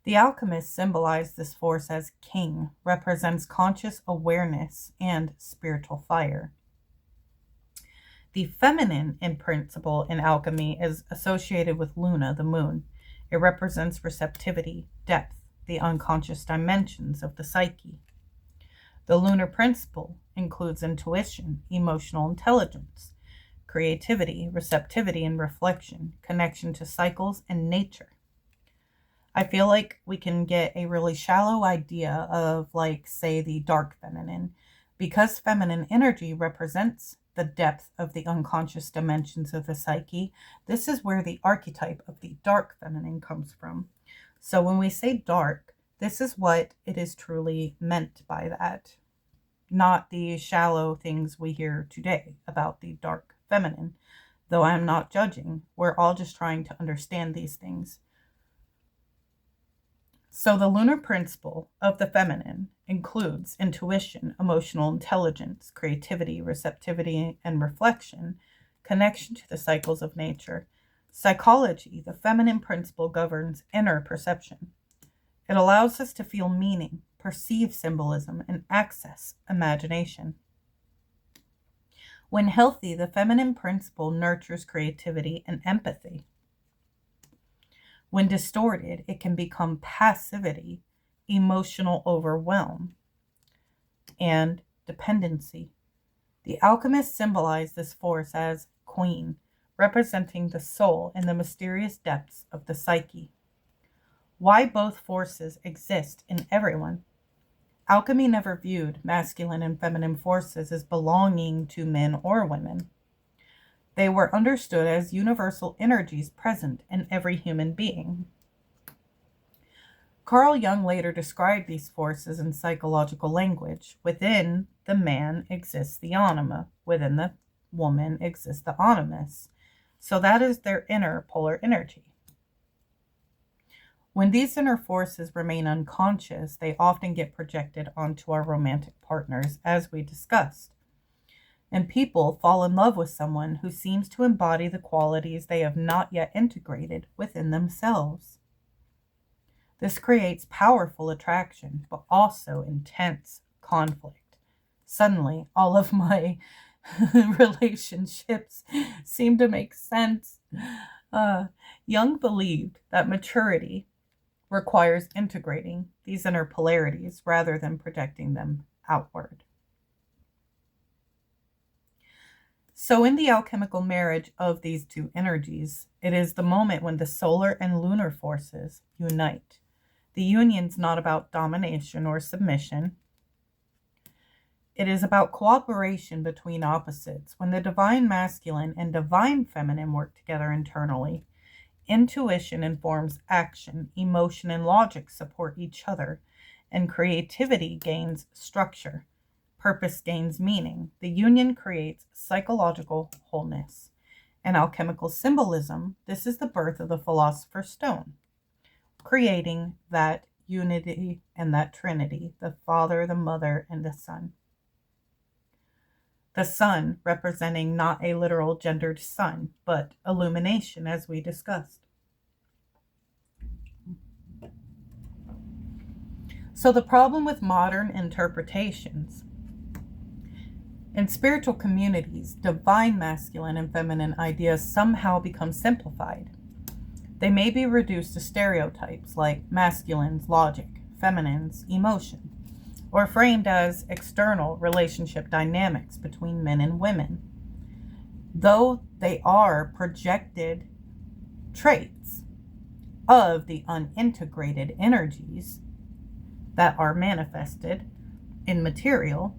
The alchemists symbolize this force as king, represents conscious awareness and spiritual fire. The feminine in principle in alchemy is associated with Luna, the moon. It represents receptivity, depth, the unconscious dimensions of the psyche. The lunar principle includes intuition, emotional intelligence, creativity, receptivity and reflection, connection to cycles and nature. I feel like we can get a really shallow idea of, like, say, the dark feminine, because feminine energy represents the depth of the unconscious dimensions of the psyche. This is where the archetype of the dark feminine comes from. So when we say dark, this is what it is truly meant by that, not the shallow things we hear today about the dark feminine. Though I'm not judging, we're all just trying to understand these things. So the lunar principle of the feminine includes intuition, emotional intelligence, creativity, receptivity, and reflection, connection to the cycles of nature. Psychology, the feminine principle governs inner perception. It allows us to feel meaning, perceive symbolism, and access imagination. When healthy, the feminine principle nurtures creativity and empathy. When distorted, it can become passivity, emotional overwhelm, and dependency. The alchemists symbolize this force as queen, representing the soul in the mysterious depths of the psyche. Why both forces exist in everyone? Alchemy never viewed masculine and feminine forces as belonging to men or women. They were understood as universal energies present in every human being. Carl Jung later described these forces in psychological language. Within the man exists the anima. Within the woman exists the animus. So that is their inner polar energy. When these inner forces remain unconscious, they often get projected onto our romantic partners, as we discussed. And people fall in love with someone who seems to embody the qualities they have not yet integrated within themselves. This creates powerful attraction, but also intense conflict. Suddenly, all of my relationships seem to make sense. Jung believed that maturity requires integrating these inner polarities rather than projecting them outward. So in the alchemical marriage of these two energies, it is the moment when the solar and lunar forces unite. The union's not about domination or submission. It is about cooperation between opposites. When the divine masculine and divine feminine work together internally, intuition informs action, emotion and logic support each other, and creativity gains structure. Purpose gains meaning. The union creates psychological wholeness. In alchemical symbolism, this is the birth of the Philosopher's Stone, creating that unity and that trinity, the Father, the Mother, and the Son. The sun representing not a literal gendered sun, but illumination, as we discussed. So the problem with modern interpretations: in spiritual communities, divine masculine and feminine ideas somehow become simplified. They may be reduced to stereotypes like masculine's logic, feminine's emotion, or framed as external relationship dynamics between men and women, though they are projected traits of the unintegrated energies that are manifested in material.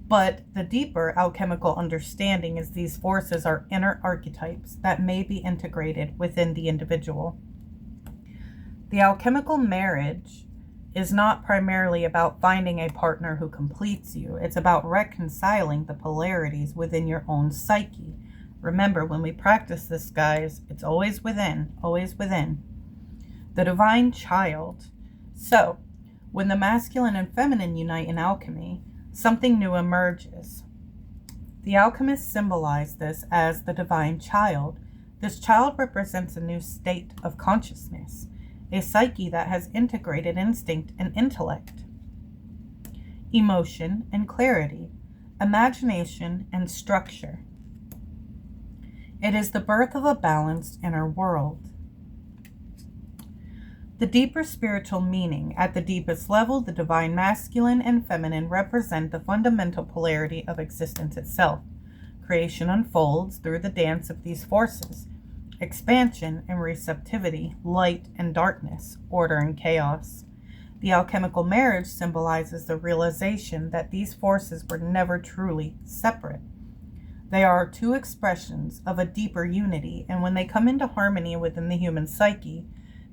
But the deeper alchemical understanding is these forces are inner archetypes that may be integrated within the individual. The alchemical marriage is not primarily about finding a partner who completes you. It's about reconciling the polarities within your own psyche. Remember, when we practice this, guys, it's always within, always within. The divine child. So, when the masculine and feminine unite in alchemy, something new emerges. The alchemists symbolize this as the divine child. This child represents a new state of consciousness, a psyche that has integrated instinct and intellect, emotion and clarity, imagination and structure. It is the birth of a balanced inner world. The deeper spiritual meaning: at the deepest level, the divine masculine and feminine represent the fundamental polarity of existence itself. Creation unfolds through the dance of these forces: expansion and receptivity, light and darkness, order and chaos. The alchemical marriage symbolizes the realization that these forces were never truly separate. They are two expressions of a deeper unity, and when they come into harmony within the human psyche,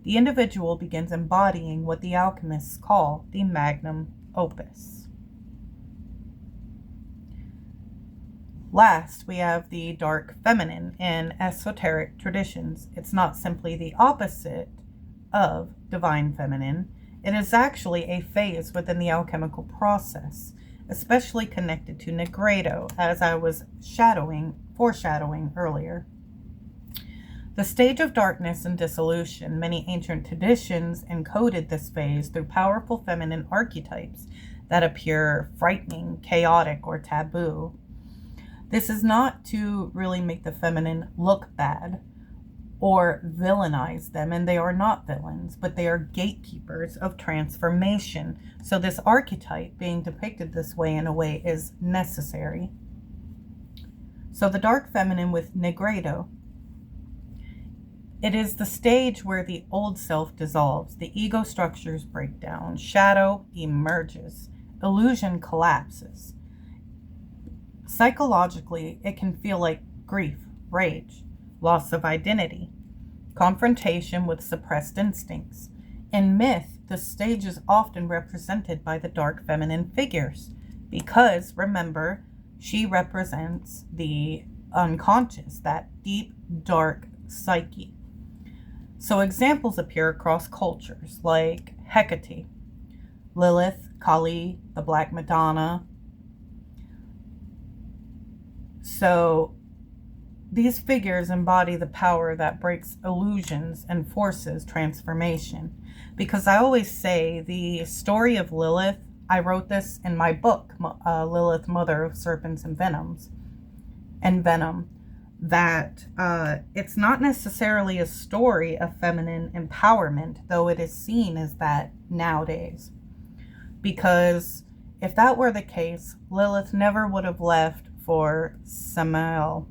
the individual begins embodying what the alchemists call the magnum opus. Last, we have the dark feminine in esoteric traditions. It's not simply the opposite of divine feminine. It is actually a phase within the alchemical process, especially connected to Nigredo, as I was foreshadowing earlier. The stage of darkness and dissolution. Many ancient traditions encoded this phase through powerful feminine archetypes that appear frightening, chaotic, or taboo. This is not to really make the feminine look bad or villainize them, and they are not villains, but they are gatekeepers of transformation. So this archetype being depicted this way in a way is necessary. So the dark feminine with Nigredo. It is the stage where the old self dissolves, the ego structures break down, shadow emerges, illusion collapses. Psychologically, it can feel like grief, rage, loss of identity, confrontation with suppressed instincts. In myth, the stage is often represented by the dark feminine figures because, remember, she represents the unconscious, that deep, dark psyche. So examples appear across cultures like Hecate, Lilith, Kali, the Black Madonna. So these figures embody the power that breaks illusions and forces transformation. Because I always say the story of Lilith, I wrote this in my book, Lilith, Mother of Serpents and Venom, that it's not necessarily a story of feminine empowerment, though it is seen as that nowadays. Because if that were the case, Lilith never would have left for Samael.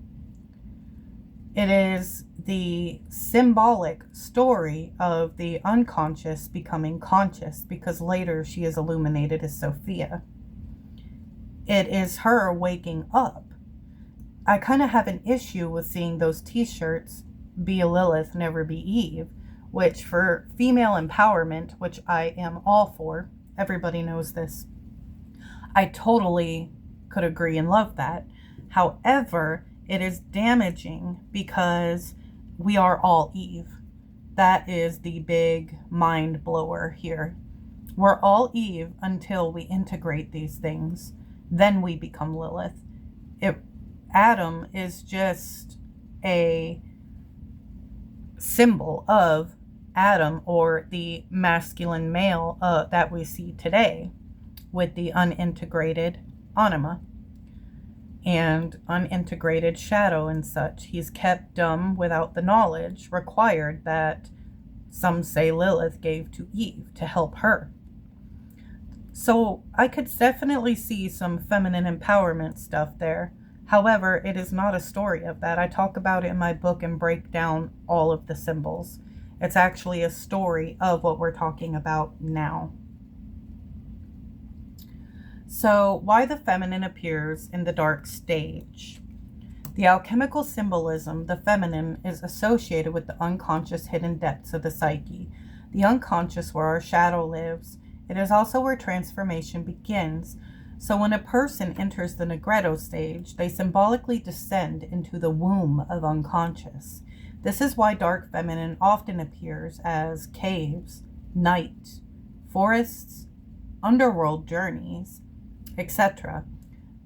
It is the symbolic story of the unconscious becoming conscious, because later she is illuminated as Sophia. It is her waking up. I kind of have an issue with seeing those t-shirts, be a Lilith, never be Eve, which for female empowerment, which I am all for, everybody knows this, I totally could agree and love that. However, it is damaging because we are all Eve. That is the big mind blower here. We're all Eve until we integrate these things. Then we become Lilith. Adam is just a symbol of Adam, or the masculine male that we see today with the unintegrated anima and unintegrated shadow and such. He's kept dumb without the knowledge required that some say Lilith gave to Eve to help her. So I could definitely see some feminine empowerment stuff there. However, it is not a story of that. I talk about it in my book and break down all of the symbols. It's actually a story of what we're talking about now. So, why the feminine appears in the dark stage. The alchemical symbolism, the feminine, is associated with the unconscious hidden depths of the psyche. The unconscious, where our shadow lives. It is also where transformation begins. So when a person enters the Nigredo stage, they symbolically descend into the womb of unconscious. This is why dark feminine often appears as caves, night, forests, underworld journeys, etc.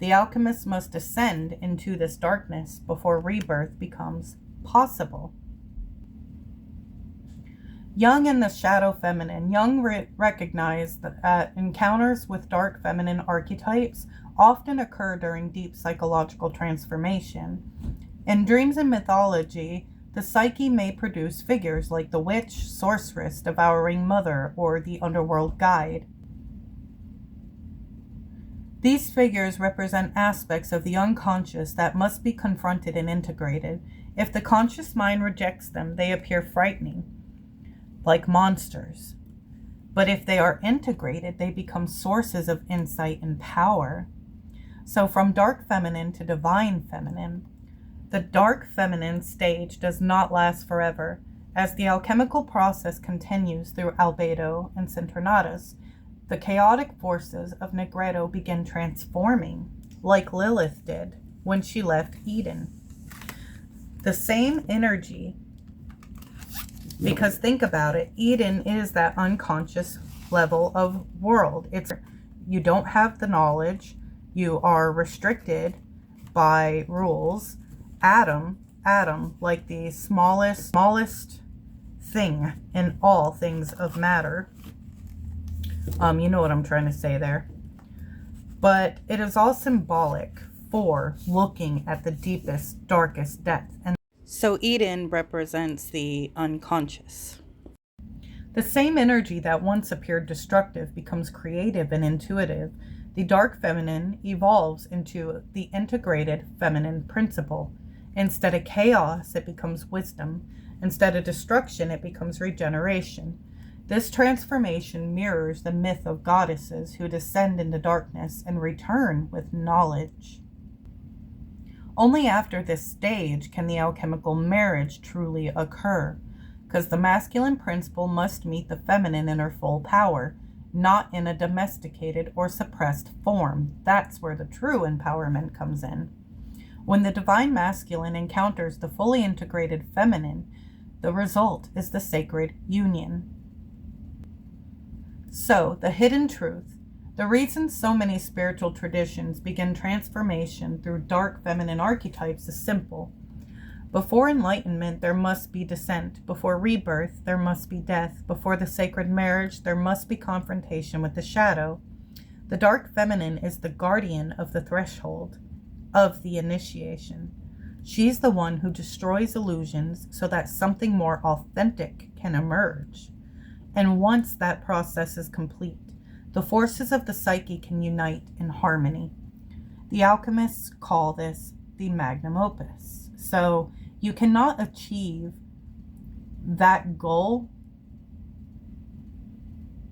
The alchemists must descend into this darkness before rebirth becomes possible. Jung and the shadow feminine. Jung recognized that encounters with dark feminine archetypes often occur during deep psychological transformation. In dreams and mythology, the psyche may produce figures like the witch, sorceress, devouring mother, or the underworld guide. These figures represent aspects of the unconscious that must be confronted and integrated. If the conscious mind rejects them, they appear frightening, like monsters. But if they are integrated, they become sources of insight and power. So from dark feminine to divine feminine, the dark feminine stage does not last forever. As the alchemical process continues through Albedo and Citrinitas, the chaotic forces of Nigredo begin transforming, like Lilith did when she left Eden. The same energy Because think about it, Eden is that unconscious level of world. You don't have the knowledge, you are restricted by rules. Atom, like the smallest thing in all things of matter. You know what I'm trying to say there. But it is all symbolic for looking at the deepest, darkest depth. And so Eden represents the unconscious. The same energy that once appeared destructive becomes creative and intuitive. The dark feminine evolves into the integrated feminine principle. Instead of chaos, it becomes wisdom. Instead of destruction, it becomes regeneration. This transformation mirrors the myth of goddesses who descend into darkness and return with knowledge. Only after this stage can the alchemical marriage truly occur, because the masculine principle must meet the feminine in her full power, not in a domesticated or suppressed form. That's where the true empowerment comes in. When the divine masculine encounters the fully integrated feminine, the result is the sacred union. So, the hidden truth. The reason so many spiritual traditions begin transformation through dark feminine archetypes is simple. Before enlightenment, there must be descent. Before rebirth, there must be death. Before the sacred marriage, there must be confrontation with the shadow. The dark feminine is the guardian of the threshold, of the initiation. She's the one who destroys illusions so that something more authentic can emerge. And once that process is complete, the forces of the psyche can unite in harmony. The alchemists call this the magnum opus. So you cannot achieve that goal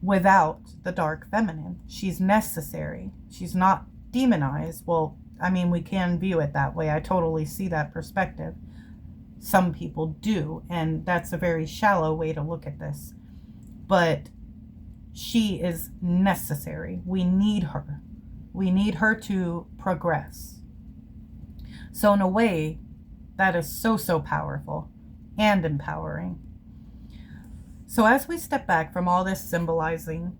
without the dark feminine. She's necessary. She's not demonized. Well, I mean, we can view it that way. I totally see that perspective. Some people do, and that's a very shallow way to look at this. But she is necessary. We need her. We need her to progress. So in a way, that is so powerful and empowering. So as we step back from all this symbolism,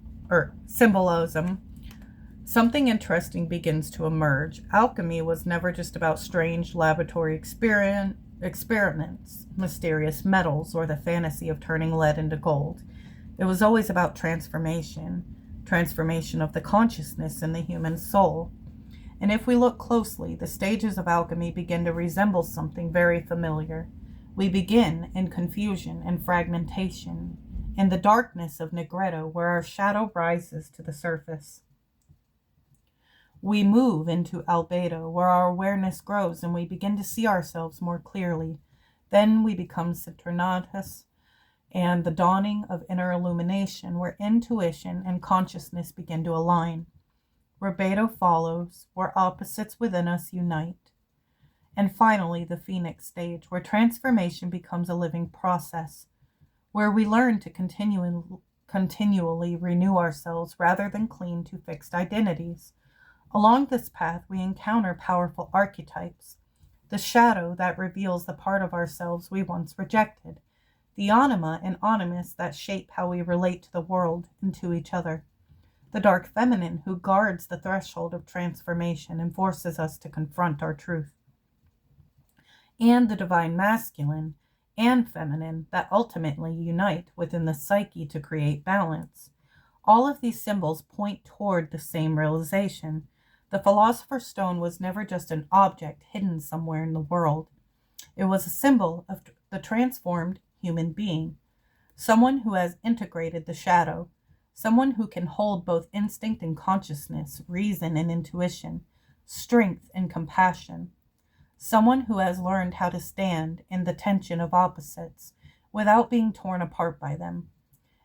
something interesting begins to emerge. Alchemy was never just about strange laboratory experiments, mysterious metals, or the fantasy of turning lead into gold. It was always about transformation of the consciousness in the human soul. And if we look closely, the stages of alchemy begin to resemble something very familiar. We begin in confusion and fragmentation, in the darkness of Nigredo, where our shadow rises to the surface. We move into Albedo, where our awareness grows and we begin to see ourselves more clearly. Then we become Citrinitas, and the dawning of inner illumination, where intuition and consciousness begin to align. Rubedo follows, where opposites within us unite. And finally, the Phoenix stage, where transformation becomes a living process, where we learn to continually renew ourselves rather than cling to fixed identities. Along this path, we encounter powerful archetypes, the shadow that reveals the part of ourselves we once rejected, the Anima and Animus that shape how we relate to the world and to each other, the dark feminine who guards the threshold of transformation and forces us to confront our truth, and the divine masculine and feminine that ultimately unite within the psyche to create balance. All of these symbols point toward the same realization. The Philosopher's Stone was never just an object hidden somewhere in the world. It was a symbol of the transformed human being, someone who has integrated the shadow, someone who can hold both instinct and consciousness, reason and intuition, strength and compassion, someone who has learned how to stand in the tension of opposites without being torn apart by them.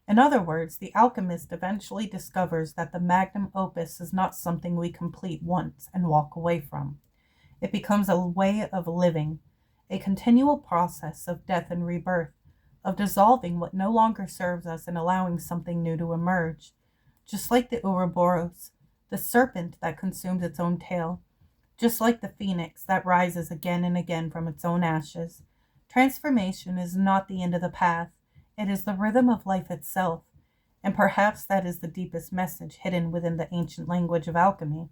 In other words, the alchemist eventually discovers that the magnum opus is not something we complete once and walk away from. It becomes a way of living, a continual process of death and rebirth, of dissolving what no longer serves us and allowing something new to emerge. Just like the Ouroboros, the serpent that consumes its own tail, just like the phoenix that rises again and again from its own ashes, transformation is not the end of the path. It is the rhythm of life itself, and perhaps that is the deepest message hidden within the ancient language of alchemy.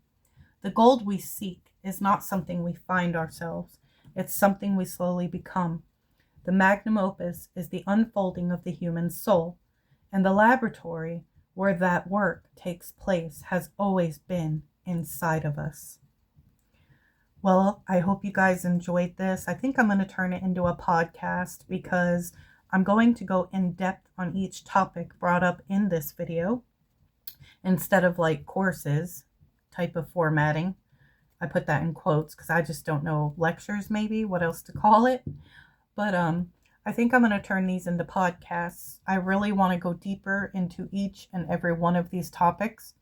The gold we seek is not something we find ourselves, it's something we slowly become. The magnum opus is the unfolding of the human soul, and the laboratory where that work takes place has always been inside of us. Well, I hope you guys enjoyed this. I think I'm going to turn it into a podcast because I'm going to go in depth on each topic brought up in this video instead of like courses type of formatting. I put that in quotes because I just don't know, lectures maybe, what else to call it. But I think I'm going to turn these into podcasts. I really want to go deeper into each and every one of these topics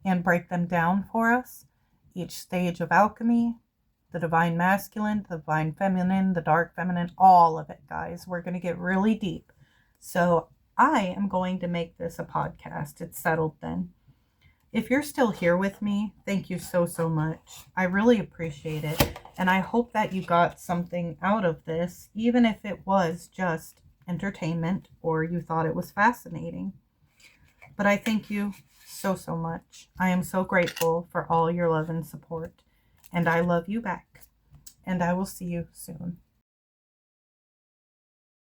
and break them down for us. Each stage of alchemy, the divine masculine, the divine feminine, the dark feminine, all of it, guys. We're going to get really deep. So I am going to make this a podcast. It's settled then. If you're still here with me, thank you so, so much. I really appreciate it. And I hope that you got something out of this, even if it was just entertainment or you thought it was fascinating. But I thank you so, so much. I am so grateful for all your love and support. And I love you back. And I will see you soon.